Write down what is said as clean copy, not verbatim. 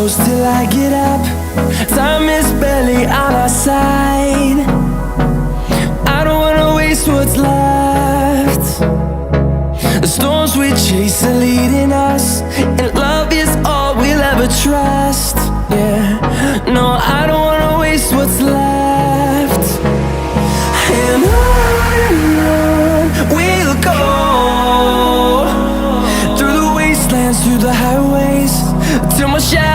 close till I get up. Time is barely on our side. I don't wanna waste what's left. The storms we chase are leading us, and love is all we'll ever trust. Yeah, no, I don't wanna waste what's left. And on we'll go, through the wastelands, through the highways, till my shadow